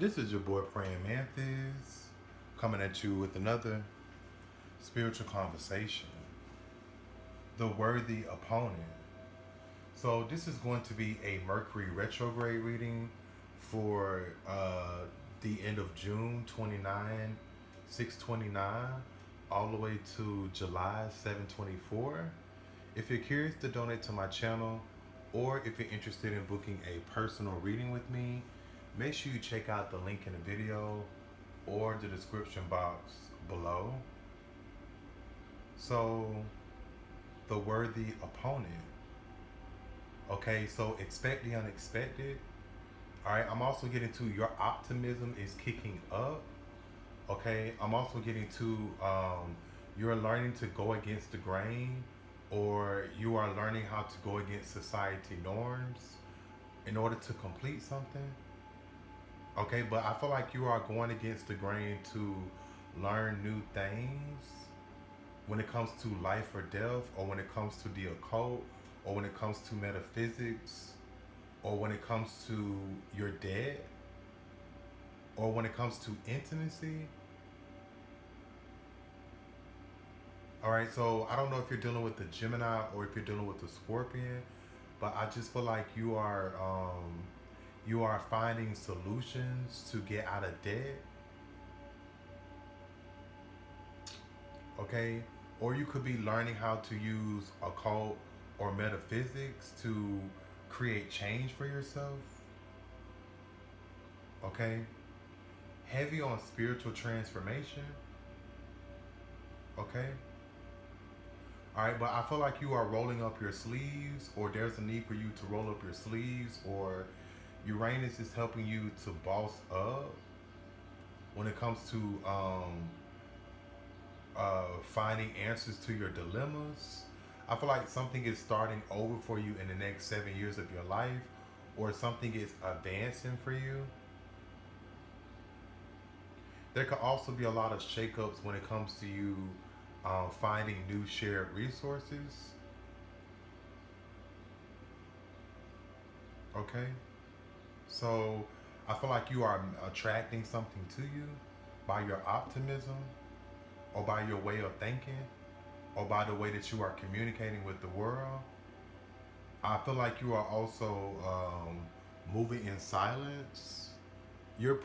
This is your boy Praying Manthis coming at you with another spiritual conversation. The worthy opponent. So this is going to be a Mercury retrograde reading for the end of June 29, 629, all the way to July 724. If you're curious to donate to my channel, or if you're interested in booking a personal reading with me, make sure you check out the link in the video or the description box below. So, the worthy opponent. Okay, so expect the unexpected. All right, I'm also getting to your optimism is kicking up. Okay, I'm also getting to you're learning to go against the grain, or you are learning how to go against society norms in order to complete something. Okay, but I feel like you are going against the grain to learn new things when it comes to life or death, or when it comes to the occult, or when it comes to metaphysics, or when it comes to your dead, or when it comes to intimacy. All right, so I don't know if you're dealing with the Gemini or if you're dealing with the Scorpion, but I just feel like you are finding solutions to get out of debt. Okay, or you could be learning how to use occult or metaphysics to create change for yourself. Okay, heavy on spiritual transformation. Okay. All right, but I feel like you are rolling up your sleeves, or there's a need for you to roll up your sleeves, or Uranus is helping you to boss up when it comes to finding answers to your dilemmas. I feel like something is starting over for you in the next 7 years of your life, or something is advancing for you. There could also be a lot of shakeups when it comes to you finding new shared resources. Okay, so I feel like you are attracting something to you by your optimism, or by your way of thinking, or by the way that you are communicating with the world. I feel like you are also moving in silence. You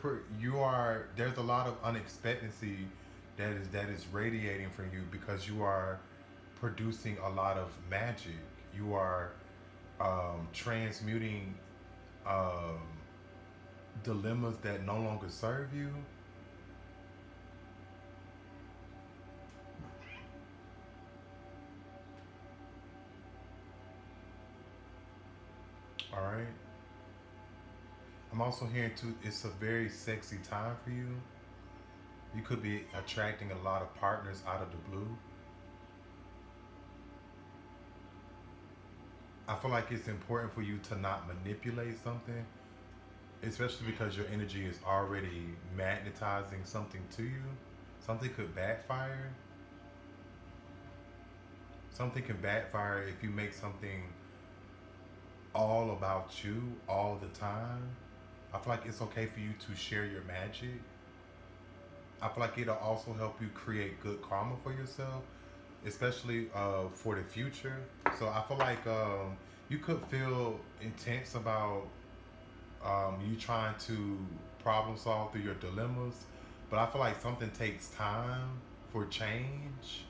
are there's a lot of unexpectancy that is radiating from you, because you are producing a lot of magic. You are transmuting um, dilemmas that no longer serve you. All right. I'm also hearing too. It's a very sexy time for you. You could be attracting a lot of partners out of the blue. I feel like it's important for you to not manipulate something, especially because your energy is already magnetizing something to you. Something could backfire. Something can backfire if you make something all about you all the time. I feel like it's okay for you to share your magic. I feel like it'll also help you create good karma for yourself, especially for the future. So I feel like you could feel intense about you trying to problem solve through your dilemmas, but I feel like something takes time for change.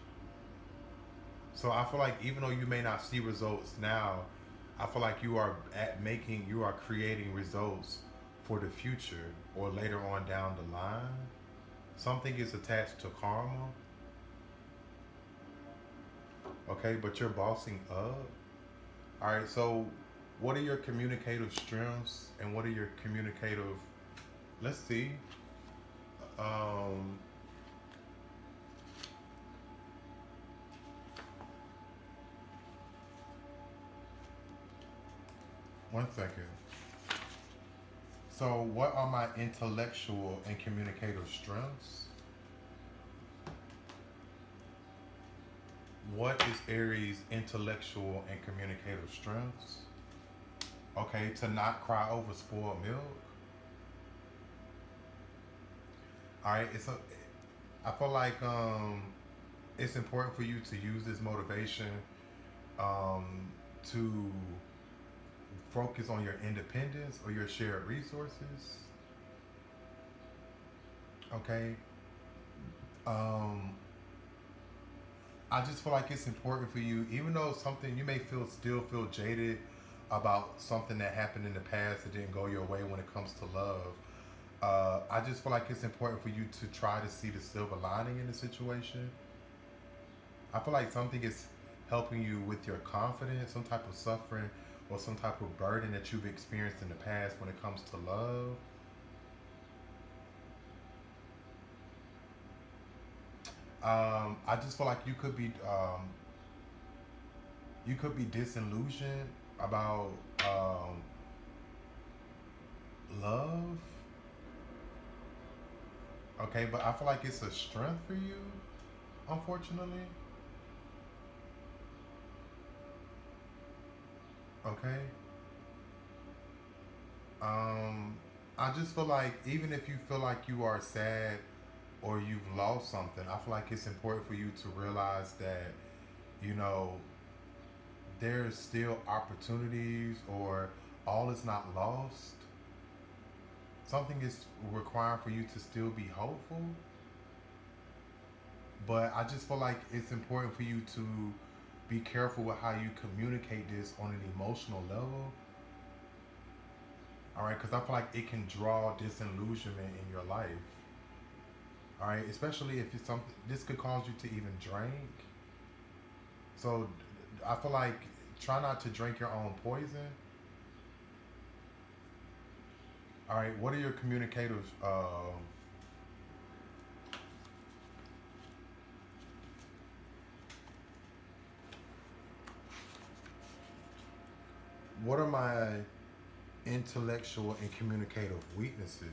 So I feel like even though you may not see results now, I feel like you are creating results for the future or later on down the line. Something is attached to karma, okay, but you're bossing up. All right, so what are your communicative strengths and what are your communicative, let's see, um, one second. So, what are my intellectual and communicative strengths? What is Aries' intellectual and communicative strengths? Okay, to not cry over spoiled milk. All right, I feel like it's important for you to use this motivation um, to focus on your independence or your shared resources. Okay. Um, I just feel like it's important for you, even though something you may still feel jaded about something that happened in the past that didn't go your way when it comes to love. I just feel like it's important for you to try to see the silver lining in the situation. I feel like something is helping you with your confidence, some type of suffering or some type of burden that you've experienced in the past when it comes to love. I just feel like you could be disillusioned about love. Okay, but I feel like it's a strength for you, unfortunately. Okay. Um, I just feel like even if you feel like you are sad or you've lost something, I feel like it's important for you to realize that, you know, there's still opportunities or all is not lost. Something is required for you to still be hopeful. But I just feel like it's important for you to be careful with how you communicate this on an emotional level. All right, because I feel like it can draw disillusionment in your life. All right, especially if it's something, this could cause you to even drink. So I feel like try not to drink your own poison. All right, what are your communicative? What are my intellectual and communicative weaknesses?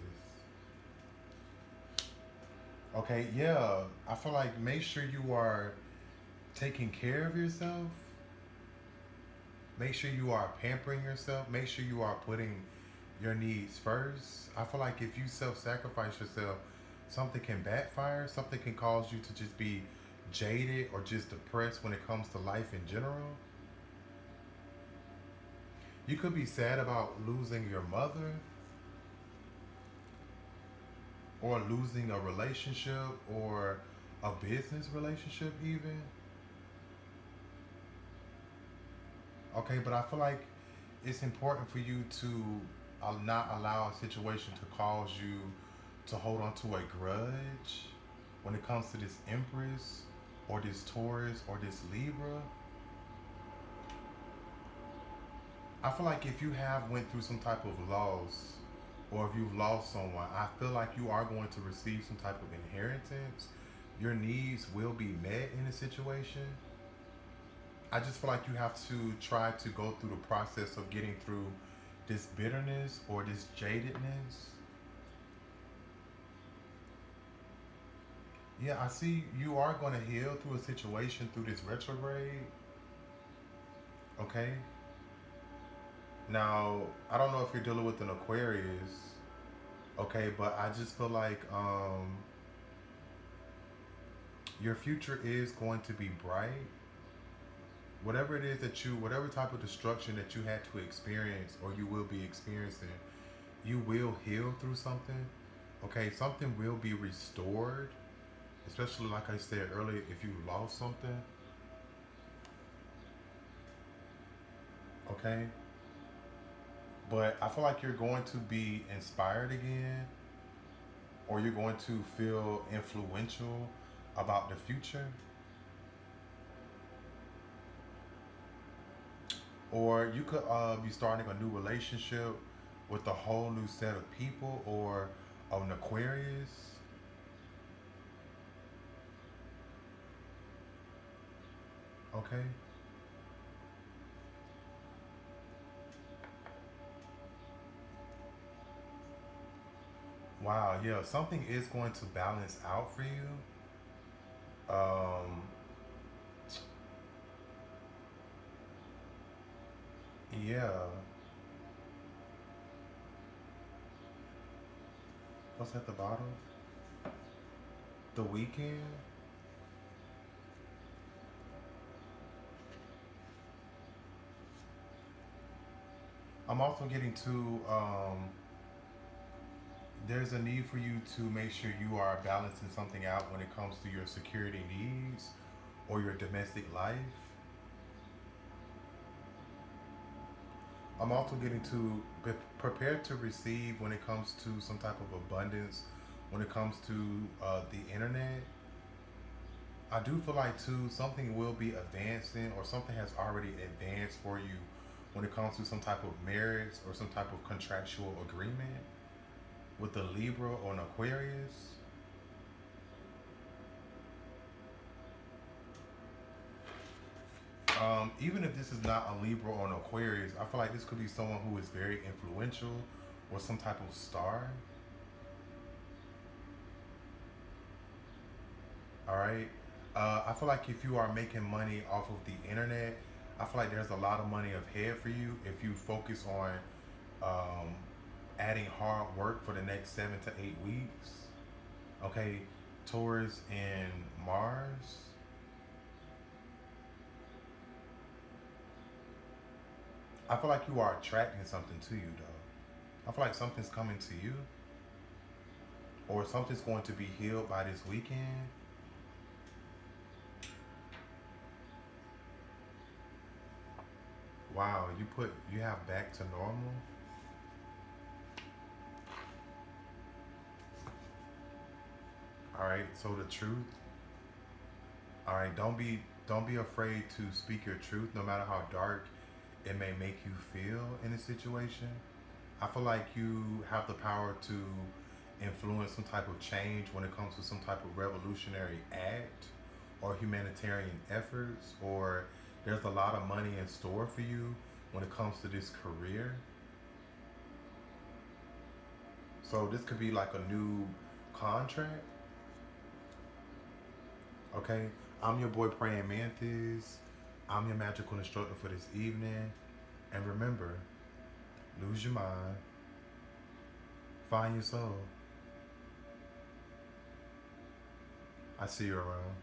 Okay, yeah, I feel like make sure you are taking care of yourself. Make sure you are pampering yourself. Make sure you are putting your needs first. I feel like if you self-sacrifice yourself, something can backfire. Something can cause you to just be jaded or just depressed when it comes to life in general. You could be sad about losing your mother or losing a relationship or a business relationship even. Okay, but I feel like it's important for you to not allow a situation to cause you to hold on to a grudge when it comes to this Empress or this Taurus or this Libra. I feel like if you have went through some type of loss or if you've lost someone, I feel like you are going to receive some type of inheritance. Your needs will be met in a situation. I just feel like you have to try to go through the process of getting through this bitterness or this jadedness. Yeah, I see you are going to heal through a situation through this retrograde. Okay. Now, I don't know if you're dealing with an Aquarius. Okay, but I just feel like your future is going to be bright. Whatever it is that whatever type of destruction that you had to experience or you will be experiencing, you will heal through something. Okay, something will be restored, especially like I said earlier, if you lost something. Okay, but I feel like you're going to be inspired again, or you're going to feel influential about the future, or you could be starting a new relationship with a whole new set of people, or an Aquarius. Okay. Wow. Yeah. Something is going to balance out for you. Um. Yeah. What's at the bottom? The weekend. I'm also getting to there's a need for you to make sure you are balancing something out when it comes to your security needs or your domestic life. I'm also getting to be prepared to receive when it comes to some type of abundance, when it comes to the internet. I do feel like too something will be advancing or something has already advanced for you when it comes to some type of marriage or some type of contractual agreement with a Libra or an Aquarius. Even if this is not a Libra or an Aquarius, I feel like this could be someone who is very influential or some type of star. All right. I feel like if you are making money off of the internet, I feel like there's a lot of money ahead for you if you focus on um, adding hard work for the next 7 to 8 weeks. Okay, Taurus and Mars. I feel like you are attracting something to you, though. I feel like something's coming to you, or something's going to be healed by this weekend. Wow, you have back to normal. All right, so the truth. All right, don't be afraid to speak your truth, no matter how dark it may make you feel in a situation. I feel like you have the power to influence some type of change when it comes to some type of revolutionary act or humanitarian efforts, or there's a lot of money in store for you when it comes to this career. So this could be like a new contract. Okay, I'm your boy Praying Mantis. I'm your magical instructor for this evening. And remember, lose your mind, find your soul. I see you around.